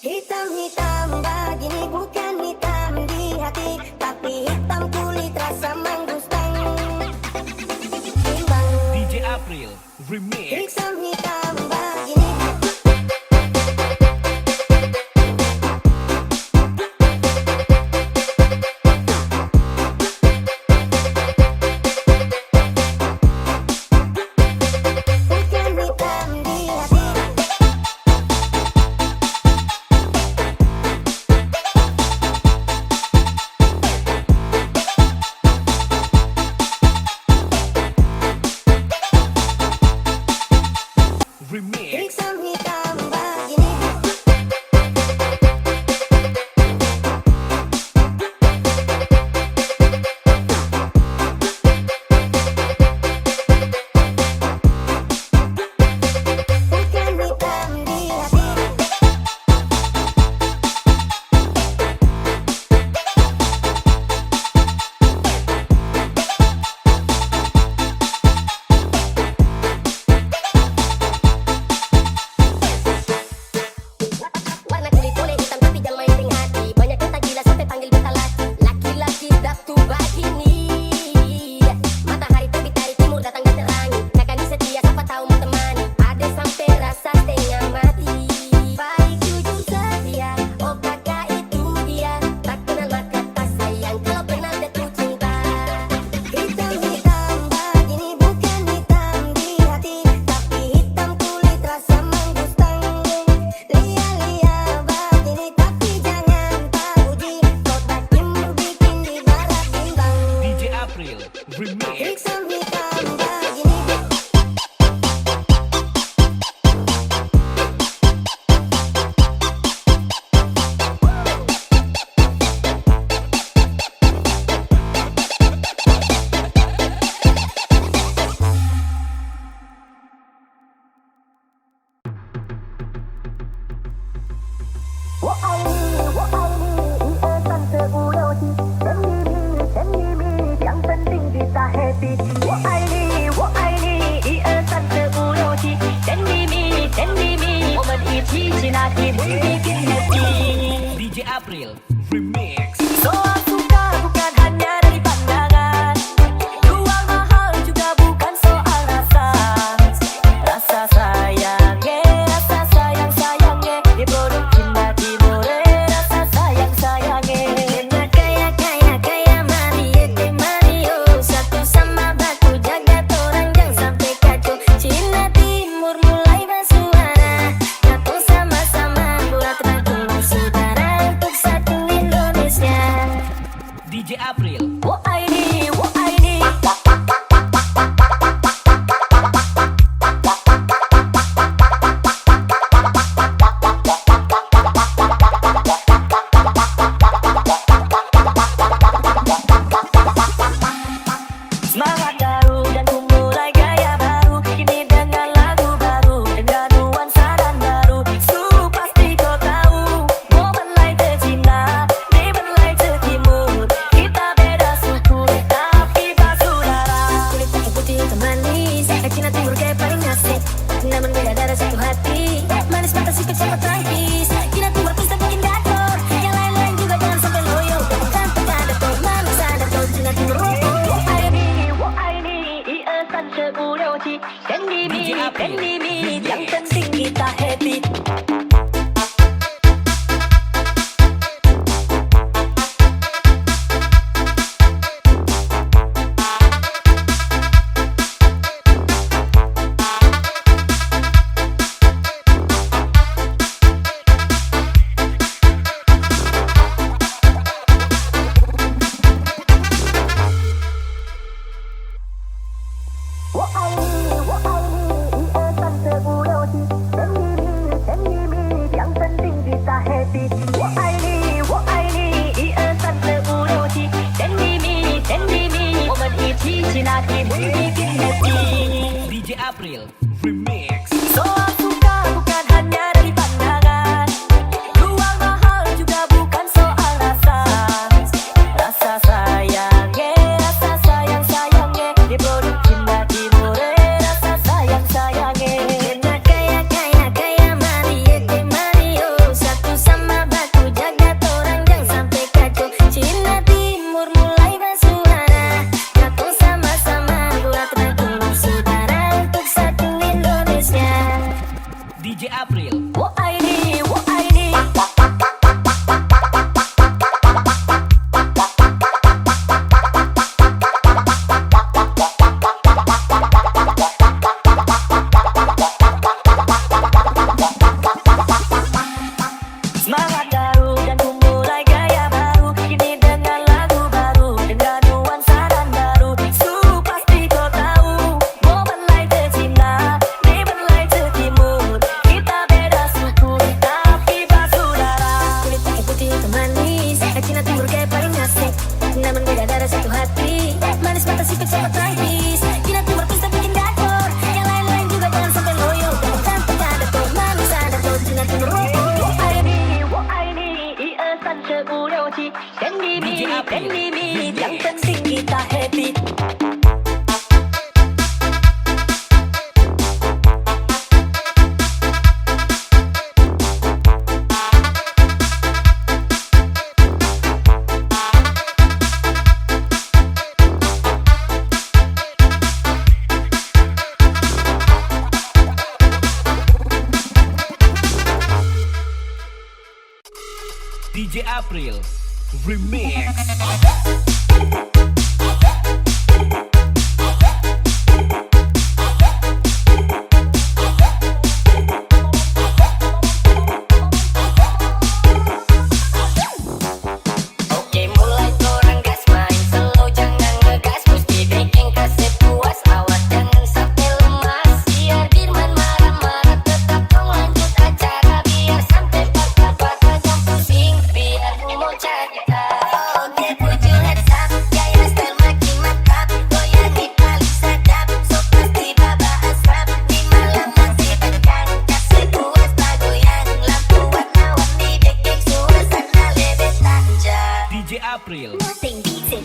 Hitam-hitam begini bukan hitam di hati, tapi hitam kulit rasa mangustang. Timbang DJ April Remix. hitam-hitam begini. Hitam-hitam begini. Bukan hitam di hati. Warna kulit boleh hitam tapi jangan main hati. Banyak yang tak gila sampai panggil beta laki. Laki-laki daptu begini. Matahari terbit dari timur datang dan terangi. Takkan disetia siapa tahu menemani. Ada sampai rasa setengah mati. Baik jujur setia, oh kakak itu dia. Tak kenal maka tak sayang, kalau kenal dia tuh cinta. Hitam-hitam begini bukan hitam di hati, tapi hitam kulit rasa mangustang. Lia-lia begini tapi jangan taruji, kotak timur bikin di barat bimbang. DJ April Remix. Hitam-hitam begini. Yang penting kita happy. DJ April Remix. Soal suka bukan hanya dari pandangan, uang mahal juga bukan soal rasa. Rasa sayang, rasa sayang sayangnya di produk cinta timure. Rasa sayang sayangnya kaya kaya kaya Mario de Mario, satu sama batu jaga orang jangan sampai kacau. Cinta timur mulai bersuara, satu sama-sama buat batu saudara untuk satu Indonesia. DJ April Wo aini dan limit, yang penting kita happy. DJ April Remix. Oke, mulai turun gas, main slow jangan ngegas, mesti bikin kaset puas, awas jangan sampai lemas. Biar Dirman marah-marah tetap dong lanjut acara, biar sampai patah-patah jangan pusing, biar mau cari tahu. Oke, put your hands up, gaya style makin mantap, goyangi paling sadap, so pasti baba asrap. Di malam masih tegang, kaset puas tak goyang, lampu warna-warni bikin suasana lebih tajam. DJ April Nothing beats it.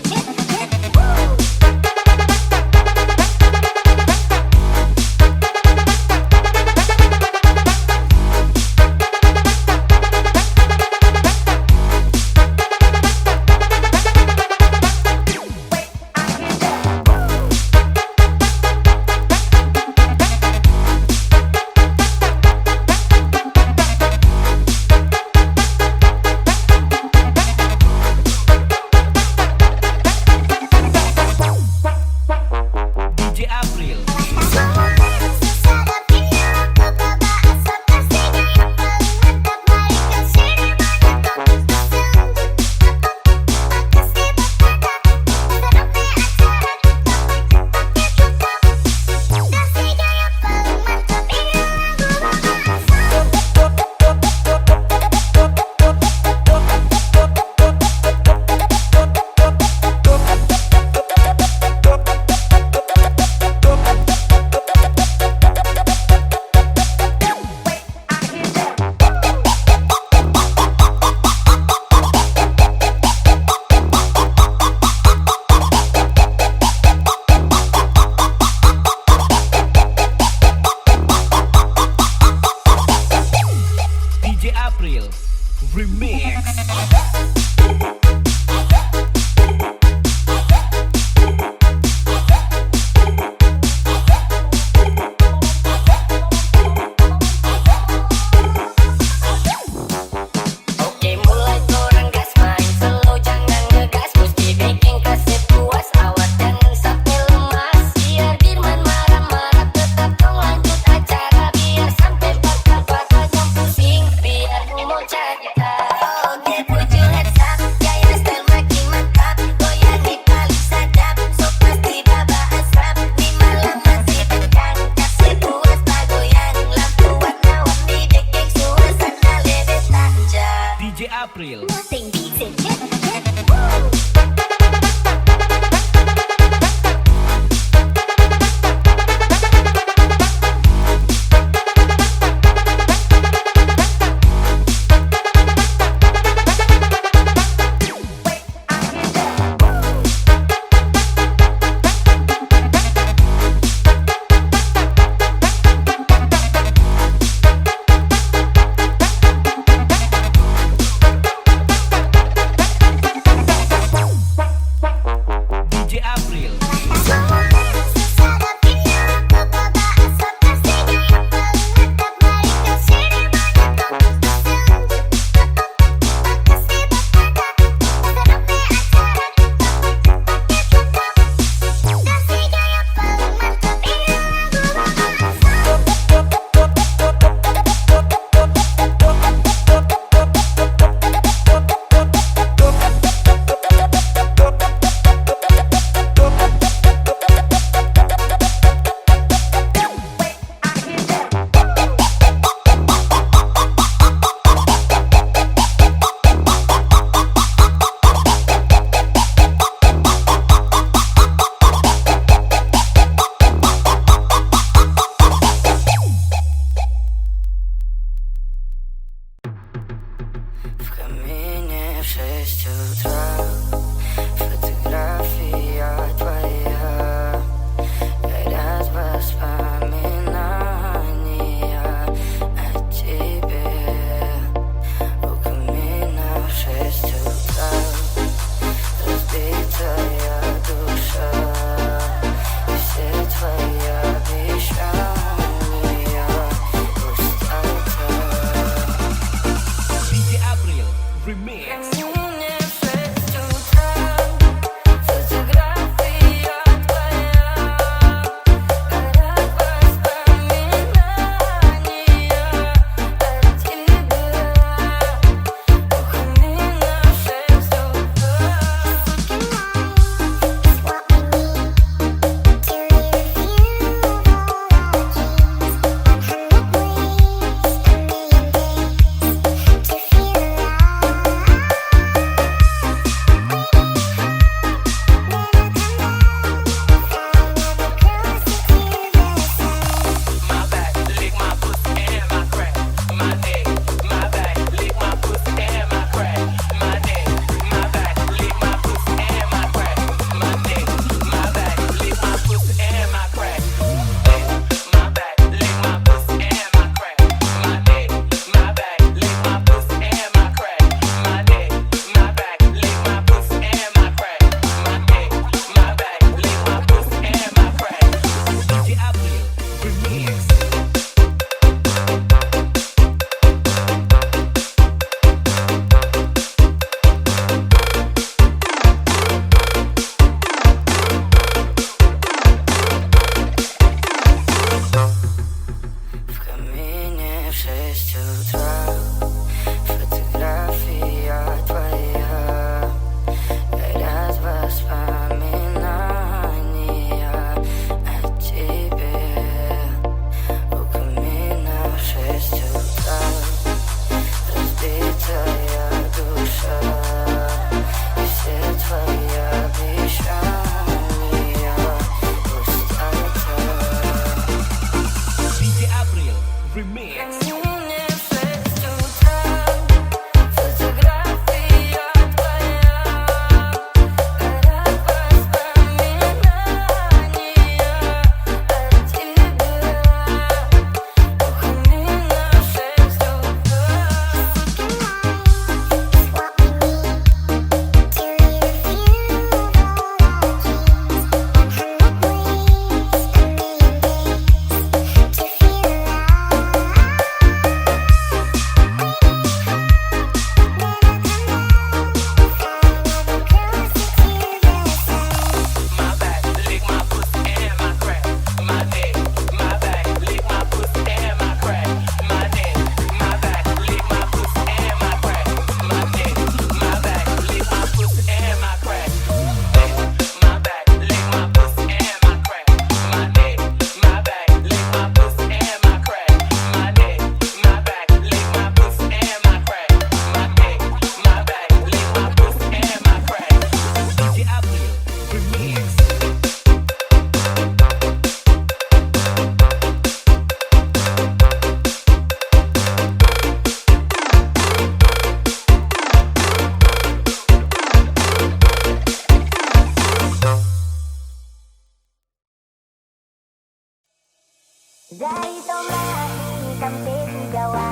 sampai di Jawa.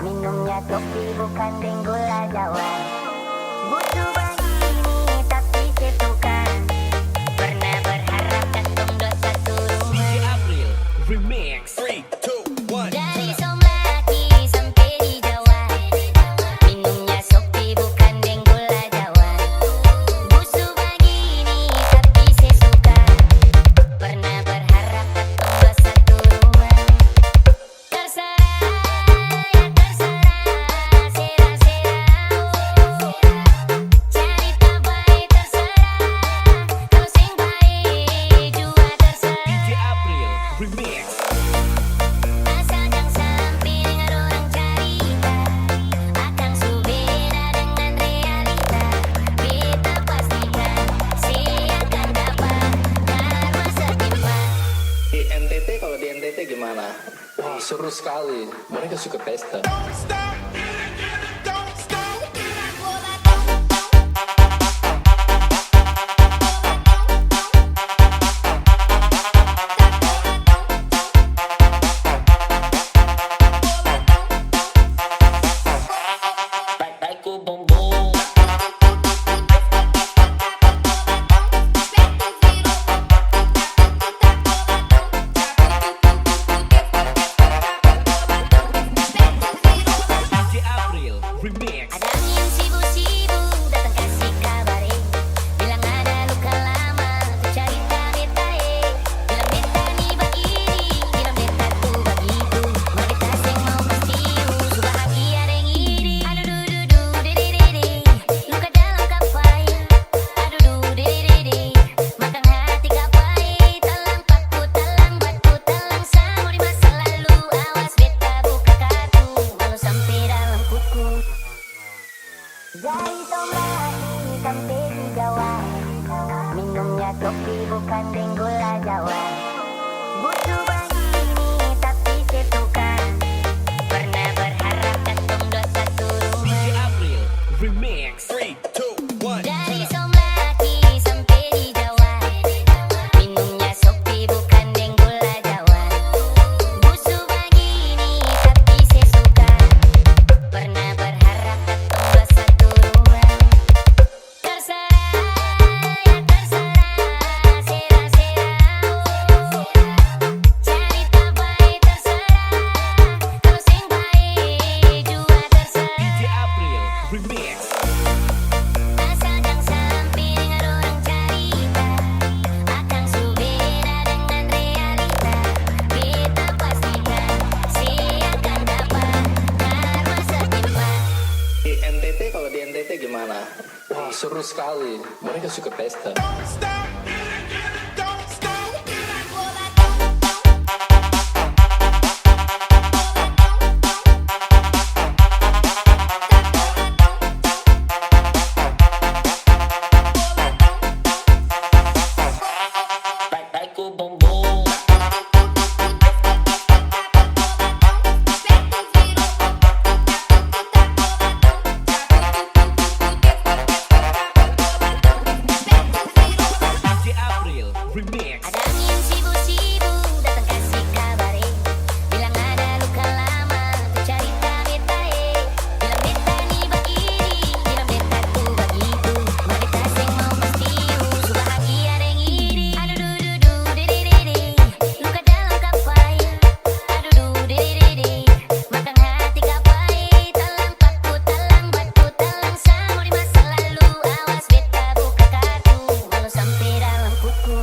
Minumnya kopi bukan gula Jawa. Butuh begini tapi setukan. Pernah berharap kantong dosa turun. DJ April Remix. 3, 2, 1. Dari Somlaki sampai di Jawa. Minumnya kopi bukan gula Jawa. Butuh begini tapi sesuka. Pernah berharap kantong dosa turun. Terserah ya terserah, serah-serah. Cerita baik terserah, kau sing baik juga terserah. DJ April Remix. Asal jangan sampai dengar orang cerita akan subeda dengan realita. Kita pastikan siakan dapat karma setimpal. Di NTT, kalau di NTT gimana? Wah, seru sekali. Mereka suka pesta. Don't stop. Don't stop. Aku bom bom. DJ April Remix. Ada angin sibuk-sibuk datang kasih kabare. Bilang ada luka lama cari betae. Bilang beta nih begini, bilang beta tuh begitu. Mau beta seng mau misterius, bahagia deng iri. Aduh du dede, luka dalam kapai. Aduh du dede, makan hati kapai. Talang paku, talang batu, talang samo di masa lalu. Awas beta buka kartu, malu sampai dalam kuku. Dari Somlaki sampai di Jawa. Minumnya kopi bukan gula Jawa. Butuh begini tapi setukan. Pernah berharap kantong dosa turun. DJ April Remix. 3, 2, 1. Dari Somlaki sampai di Jawa. Minumnya kopi bukan gula Jawa. Butuh begini tapi sesuka. Pernah berharap kantong dosa turun. Terserah ya terserah, serah-serah. Cerita baik terserah, kau sing baik juga terserah. DJ April Remix. Asal jangan sampai dengar orang cerita akan subeda dengan realita. Kita pastikan siakan dapat karma setimpal. Di NTT, kalau di NTT gimana? Wah, seru sekali. Mereka suka pesta. Don't stop. Don't stop. Aku bom bom. DJ April Remix. Ada angin sibuk-sibuk datang kasih kabare. Bilang ada luka lama cari betae. Bilang beta nih begini, bilang beta tuh begitu. Mau beta seng mau misterius, bahagia deng iri. Aduh du dede, luka dalam kapai. Aduh du dede, makan hati kapai. Talang paku, talang batu, talang samo di masa lalu. Awas beta buka kartu, malu sampai dalam kuku.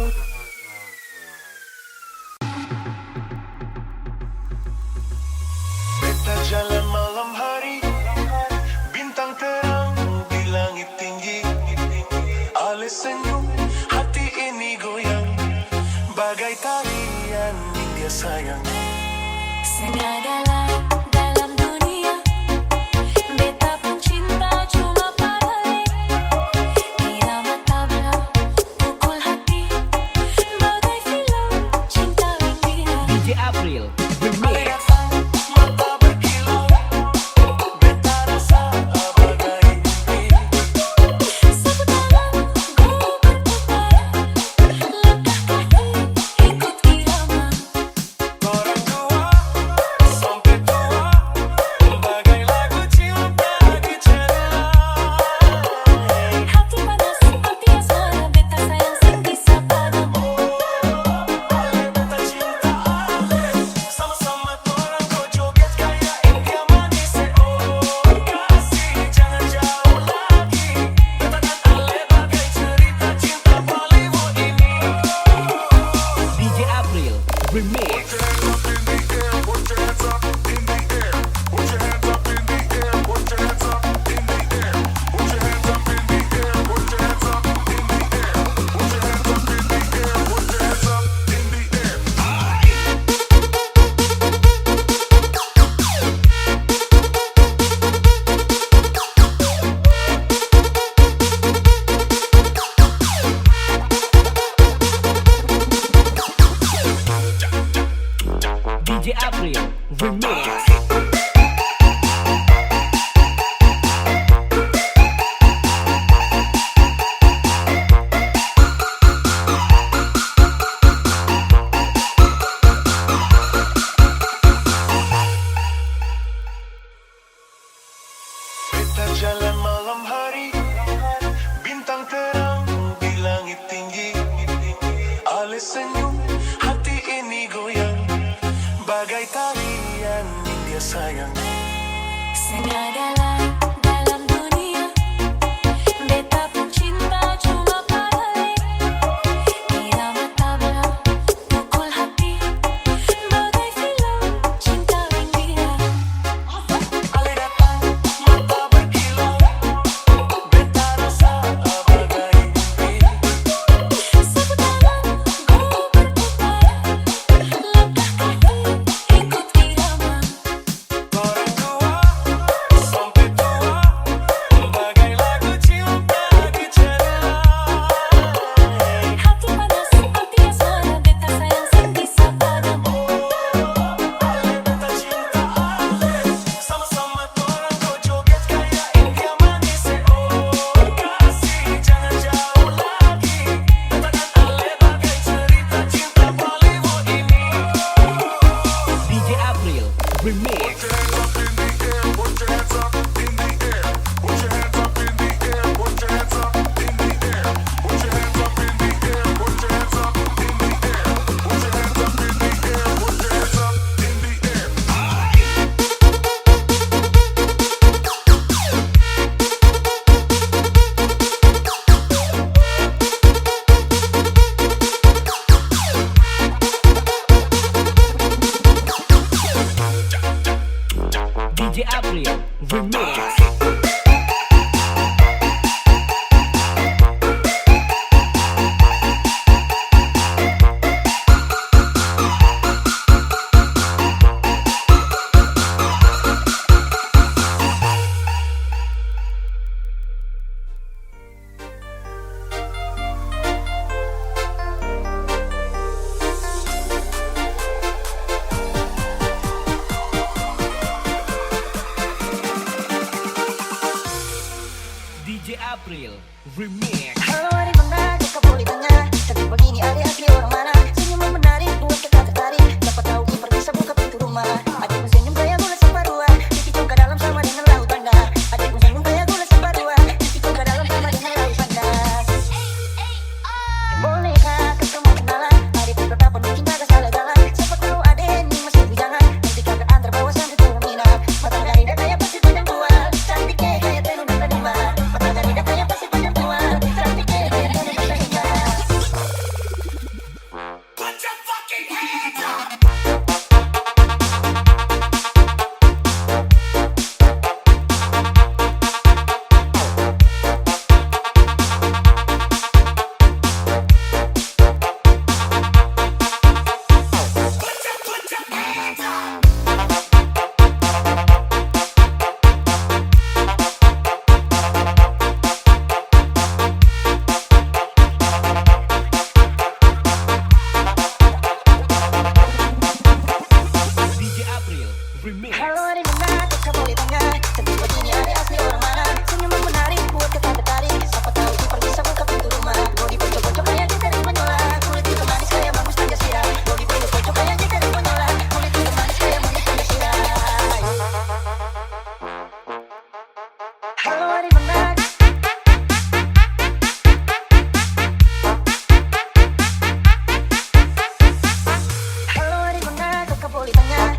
Beta jalan malam hari, bintang terang di langit tinggi. Alis senyum, hati ini goyang, bagai tarian India sayang. Segala dalam dunia, beta pun cinta cuma padanya. Irama tabla pukul hati, bagai film cinta India. DJ April Remix. Mata berkilau, beta rasa bagai mimpi. Sapu tangan, ku berputar, langkah kaki ikut irama. Orang tua, Remix. Peta jalan malam hari, bintang terang di langit tinggi. Alis senyum, hati ini goyang, bagai tarian India sayang. Segala dalam dunia, beta pun cinta cuma padanya. Irama tabla, pukul hati, bagai film cinta India. Ale datang, mata berkilau, beta rasa bagai mimpi. Sapu tangan, go berputar, langkah kaki ikut irama. Orang tua sampai tua, bagai lagu cinta dicerna. Hati panas, hati asmara, beta sayang sing bisa padamu. Beta cinta Ale, sama-sama torang go joget kayak India manis. Oh kasih jangan jauh lagi, katakan Ale bagai cerita cinta Bollywood ini. DJ April Remix. DJ April Remix. DJ April Remix. Halo hari mana, kau boleh tanya. Cantik begini ada asli orang mana? Senyuman menarik buat kita tertarik. Siapa tahu kiper bisa buka pintu rumah. Adikku senyum kayak gula separuhan, dipikul ke dalam sama dengan laut tanda. Adikku senyum kayak gula separuhan, dipikul ke dalam sama dengan laut tanda. Bolehkah ketemu kenalan? Mari kita dapat cinta ke salah jalan. Siapa tahu ada yang masih bujangan. Nanti kakak antar bawa sampai terminal. Matahari dah kayak pasti panjang tua, cantiknya kayak tenun dan lima. Matahari dah kayak pasti panjang tua, cantiknya kayak tenun dan lima. DJ April Remix. Halo hari mana, kau boleh tanya. Cantik begini ada asli orang mana? Senyuman menarik buat kita tertarik. Siapa tahu kiper bisa buka pintu rumah. Bodi pocok-pocok kayak kita di Manyola. Kulit itu manis kayak bagus Pancasila. Bodi pocok kayak kita di Manyola. Kulit itu manis kayak bagus Pancasila. Halo hari mana. Halo hari mana, kau boleh tanya.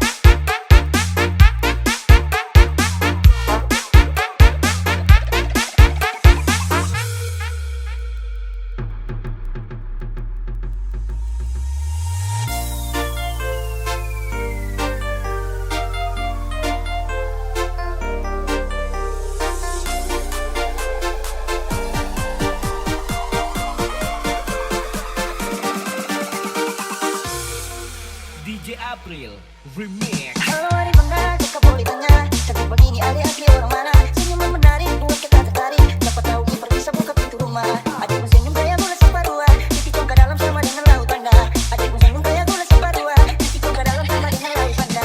DJ April Remix. Halo hari mana, kau boleh tanya. Cantik begini ada asli orang mana? Senyuman menarik buat kita tertarik. Siapa tahu kiper bisa buka pintu rumah. Adikku senyum kayak gula separuhan, dipikul ke dalam sama dengan laut tanda. Adikku senyum kayak gula separuhan, dipikul ke dalam sama dengan laut tanda.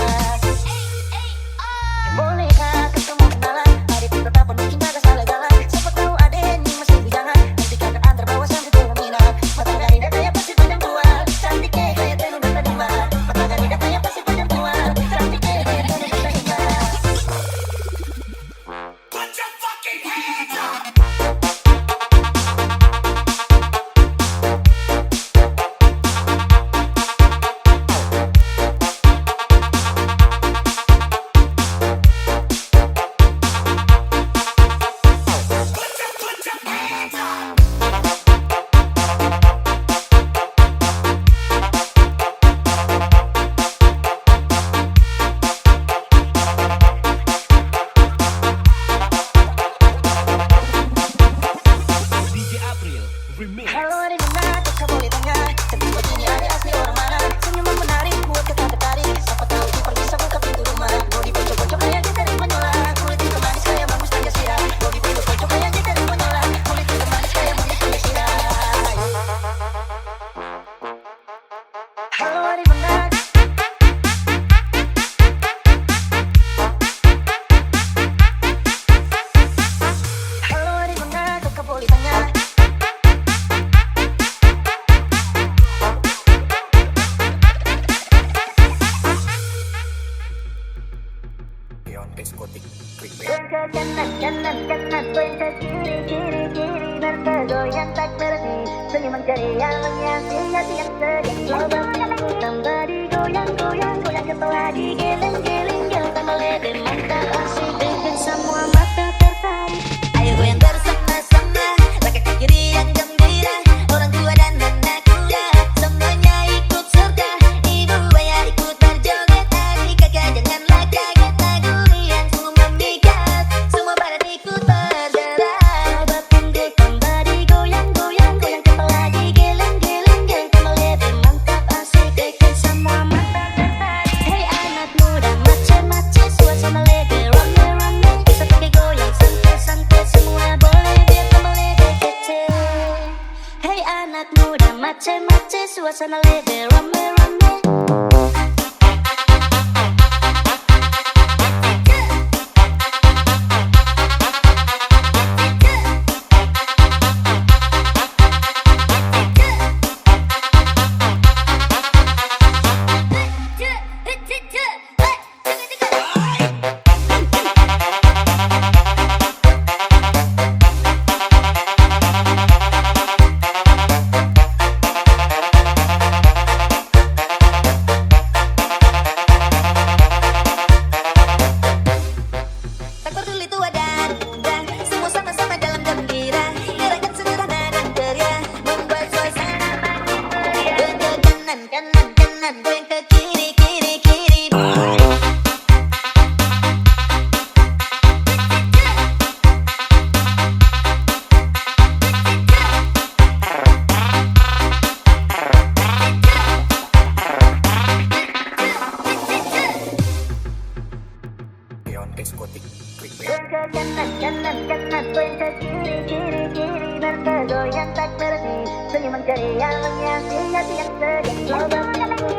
Remix. Halo di mana tak boleh tanya, cantik begini ada asli orang mana? Senyuman menarik buat kita tertarik. Siapa tahu kiper bisa buka pintu rumah. Bodi bocok-bocok kayak kita di menyola. Kulit hitam manis kayak bagus Pancasila. Bodi bocok-bocok kayak kita di menyola. Kulit hitam manis kayak bagus Pancasila. Halo di mana? Halo di mana tak boleh tanya. Goyang ke kanan, kanan, kanan, goyang ke kiri, kiri, kiri, bergoyang tak berhenti. Senyuman ceria menghiasi-hiasi yang sedang lobang. Tambah digoyang, goyang, goyang kepala digeleng, geleng, geleng tambah lebih mantap asik bikin semua mata tertarik. Ayo goyang bersama-sama, langkah kaki riang gembira. Orang tua dan anak muda semuanya ikut serta. Ibu ayah ikut berjoget, adik kakak janganlah kaget. Lagu riang semua memikat, semua badan ikut bergerak. Coba punggul tambah digoyang, goyang, goyang kepala digeleng, geleng, geleng tambah lebih mantap asik bikin semua mata tertarik. Hey anak muda macem-macem, suasana lebih rame-rame. Bisa pakai goyang santai-santai, semua boleh biar tambah lebih kece. Hey anak muda macem-macem, suasana lebih rame-rame. Tak peduli tua dan muda, semua sama-sama dalam gembira. Gerakan sederhana dan ceria membuat suasana makin meriah. Goyang ke kanan, kanan, kanan, goyang ke kiri, kiri, kiri. Goyang ke kanan, kanan, kanan, goyang ke kiri, kiri, kiri, bergoyang tak berhenti. Senyuman ceria menghiasi-hiasi yang sedang lobang.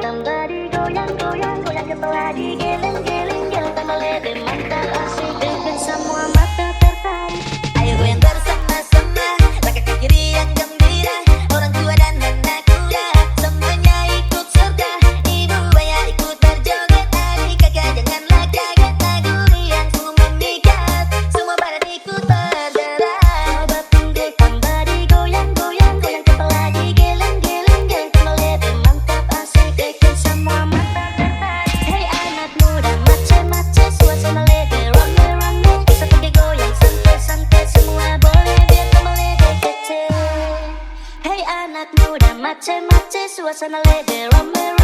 Tambah digoyang, goyang, goyang kepala digeleng, geleng, geleng tambah lebih mantap asik bikin semua mata tertarik. Ayo goyang bersama-sama, langkah kaki riang gembira. Orang tua dan anak muda semuanya ikut serta. Ibu ayah ikut berjoget, adik kakak janganlah kaget. Lagu riang semua memikat, semua badan ikut bergerak. Coba punggul tambah digoyang, goyang, goyang kepala digeleng, geleng, geleng tambah lebih mantap asik bikin semua mata tertarik. Hey anak muda macem-macem, suasana lebih rame-rame. Bisa pakai goyang santai-santai, semua boleh biar tambah lebih kece. Hey anak muda macem-macem, suasana lebih rame-rame.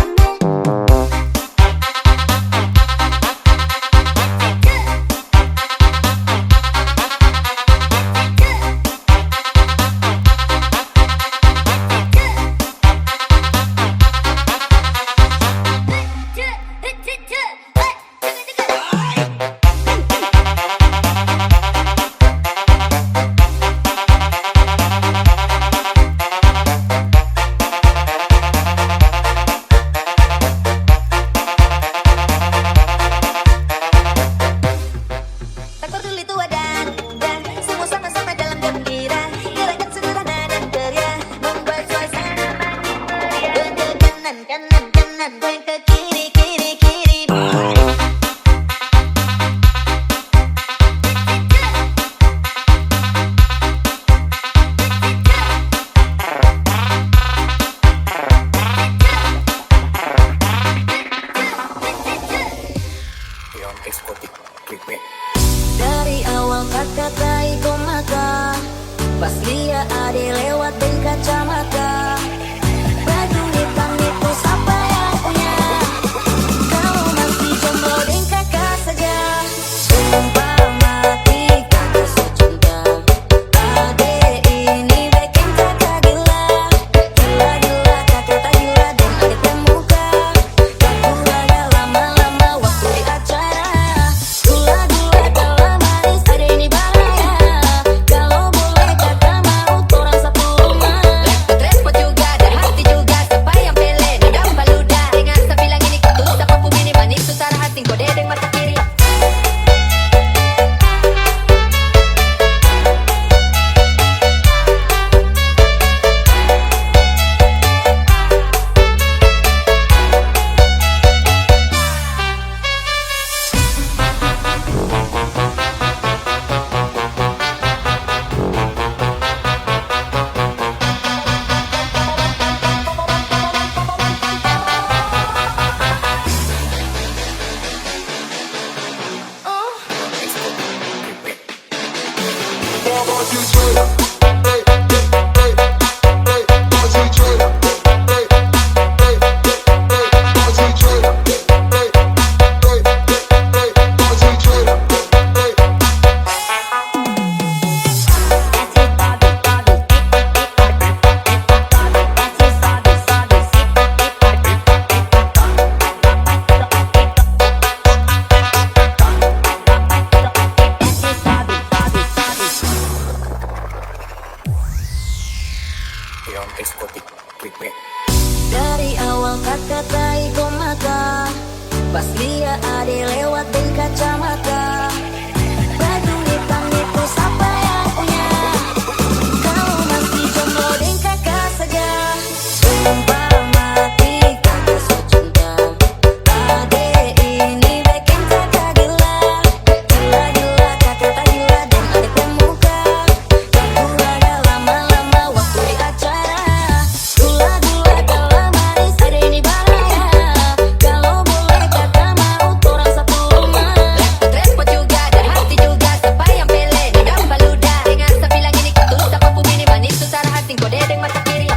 Beyond Exotic Remix. Dari awal kata-kata iko mata, pas lihat ade lewat di kacamata. Baju hitam itu siapa yang punya? Kalau masih jomblo deng kakak saja. Sumpah mati kakak secinta. Ade ini bikin kakak gila. Gila-gila kakak tak gila dan ade pemuka. Lagu ada lama-lama waktu di acara. Gula-gula kalau manis ade ini bahaya. Kalau boleh kata mau orang satu rumah. Repot juga dari hati juga sampai yang pele di dalam baluda. Dengar saya bilang ini tulus tak mampu bini manis susah hati kode deng mata kiri.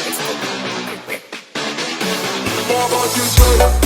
Exotic Remix.